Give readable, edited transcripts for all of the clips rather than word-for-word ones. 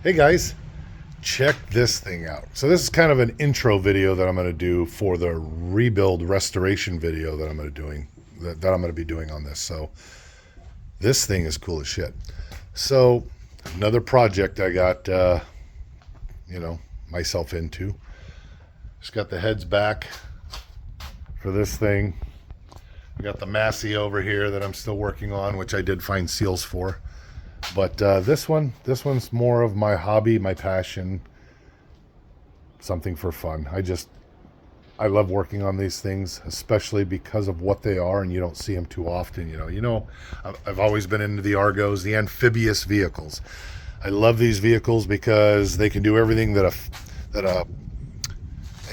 Hey guys, check this thing out. So this is kind of an intro video that I'm going to do for the rebuild restoration video that I'm going to be doing on this. So this thing is cool as shit. So another project I got, myself into. Just got the heads back for this thing. I got the Massey over here that I'm still working on, which I did find seals for. But this one's more of my hobby, my passion, something for fun. I love working on these things, especially because of what they are, and you don't see them too often. I've always been into the Argos, the amphibious vehicles. I love these vehicles because they can do everything that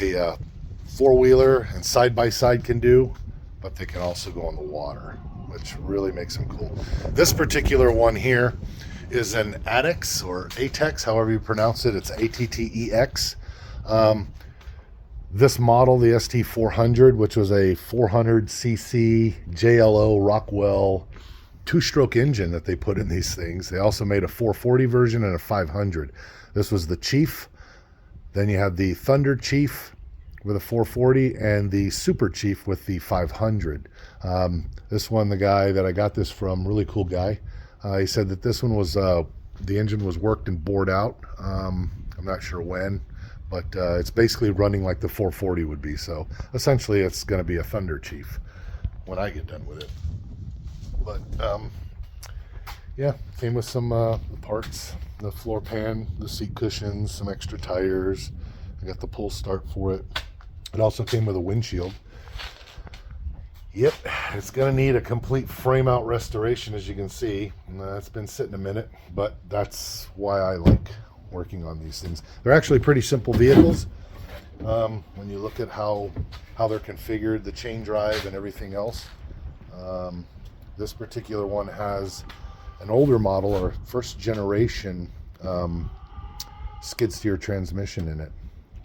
a four-wheeler and side-by-side can do, but they can also go on the water, which really makes them cool. This particular one here is an ATTEX or ATTEX, however you pronounce it. It's ATTEX. This model, the ST400, which was a 400cc JLO Rockwell two-stroke engine that they put in these things. They also made a 440 version and a 500. This was the Chief. Then you had the Thunder Chief with a 440 and the Super Chief with the 500. This one, the guy that I got this from, really cool guy. He said that this one was, the engine was worked and bored out. I'm not sure when, but it's basically running like the 440 would be. So essentially it's going to be a Thunder Chief when I get done with it. But yeah, came with some parts, the floor pan, the seat cushions, some extra tires. I got the pull start for it. It also came with a windshield. Yep, it's going to need a complete frame out restoration, as you can see. It's been sitting a minute, but that's why I like working on these things. They're actually pretty simple vehicles. When you look at how they're configured, the chain drive and everything else. This particular one has an older model or first generation skid steer transmission in it.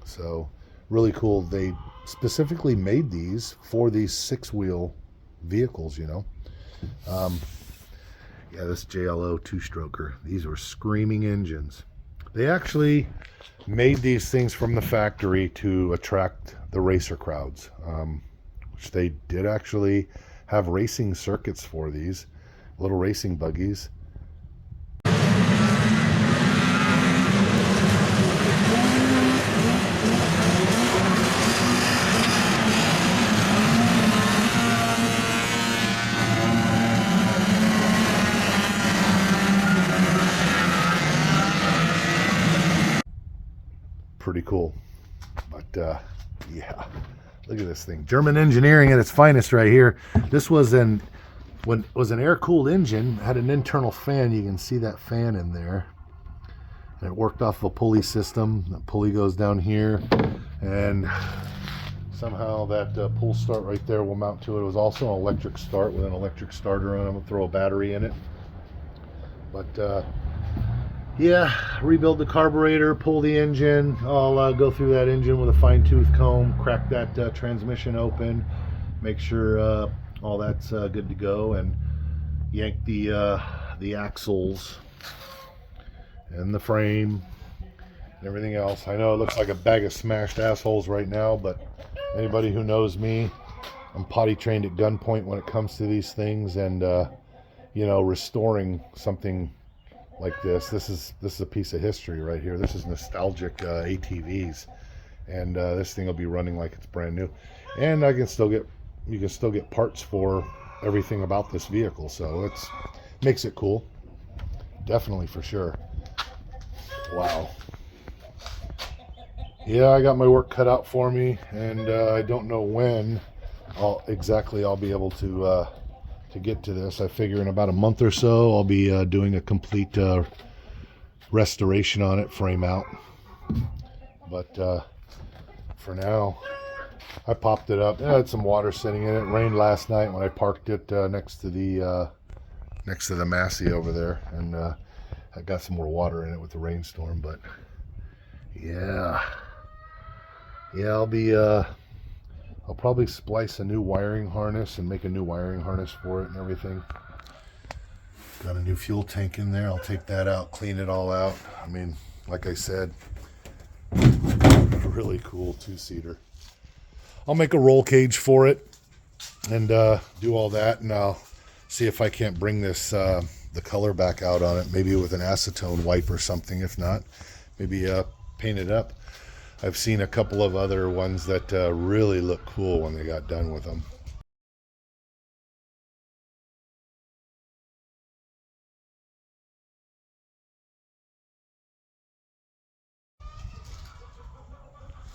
So really cool. They specifically made these for these six-wheel vehicles, Yeah, this JLO two-stroker. These were screaming engines. They actually made these things from the factory to attract the racer crowds, which they did actually have racing circuits for these little racing buggies. Pretty cool. But yeah, look at this thing. German engineering at its finest right here. This was an air-cooled engine, had an internal fan. You can see that fan in there, and it worked off a pulley system. The pulley goes down here, and somehow that pull start right there will mount to it. It was also an electric start with an electric starter on it. I'm gonna throw a battery in it. But yeah, rebuild the carburetor, pull the engine. I'll go through that engine with a fine-tooth comb, crack that transmission open, make sure all that's good to go, and yank the axles and the frame and everything else. I know it looks like a bag of smashed assholes right now, but anybody who knows me, I'm potty trained at gunpoint when it comes to these things, and restoring something like this is a piece of history right here. This is nostalgic ATVs, and this thing will be running like it's brand new, and you can still get parts for everything about this vehicle, so it makes it cool, definitely, for sure. Wow. Yeah, I got my work cut out for me, and I don't know when I'll be able to get to this. I figure in about a month or so I'll be doing a complete restoration on it, frame out. But for now, I popped it up. It had some water sitting in it. It rained last night when I parked it next to the Massey over there, and I got some more water in it with the rainstorm. But yeah, I'll probably splice a new wiring harness and make a new wiring harness for it and everything. Got a new fuel tank in there. I'll take that out, clean it all out. I mean, like I said, really cool two-seater. I'll make a roll cage for it and do all that, and I'll see if I can't bring this the color back out on it, maybe with an acetone wipe or something. If not, maybe paint it up. I've seen a couple of other ones that really look cool when they got done with them.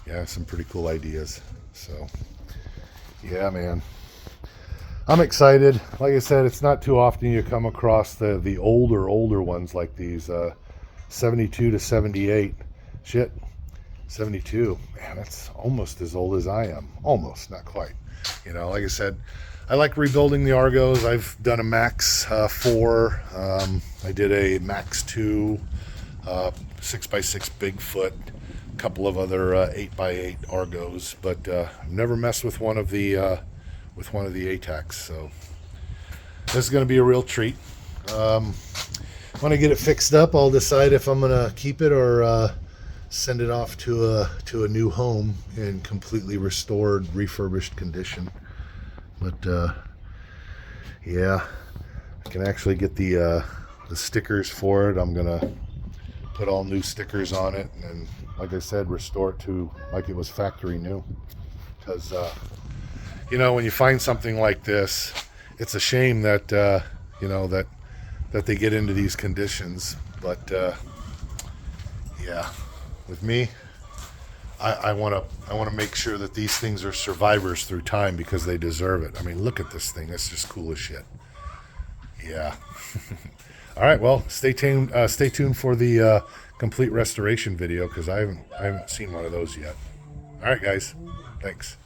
Yeah, some pretty cool ideas. So, yeah, man. I'm excited. Like I said, it's not too often you come across the older ones like these. 72 to 78. Shit. 72. Man, that's almost as old as I am. Almost, not quite. You know, like I said, I like rebuilding the Argos. I've done a Max 4. I did a Max 2 6x6 Bigfoot. A couple of other 8x8 Argos, but I've never messed with one of the ATTEX. So this is going to be a real treat. When I get it fixed up, I'll decide if I'm going to keep it or send it off to a new home in completely restored, refurbished condition. But yeah, I can actually get the stickers for it. I'm gonna put all new stickers on it, and like I said, restore it to like it was factory new. Because you know, when you find something like this, it's a shame that you know that they get into these conditions. But yeah, with me, I want to make sure that these things are survivors through time because they deserve it. I mean, look at this thing. It's just cool as shit. Yeah. All right. Well, stay tuned. Stay tuned for the complete restoration video because I haven't seen one of those yet. All right, guys. Thanks.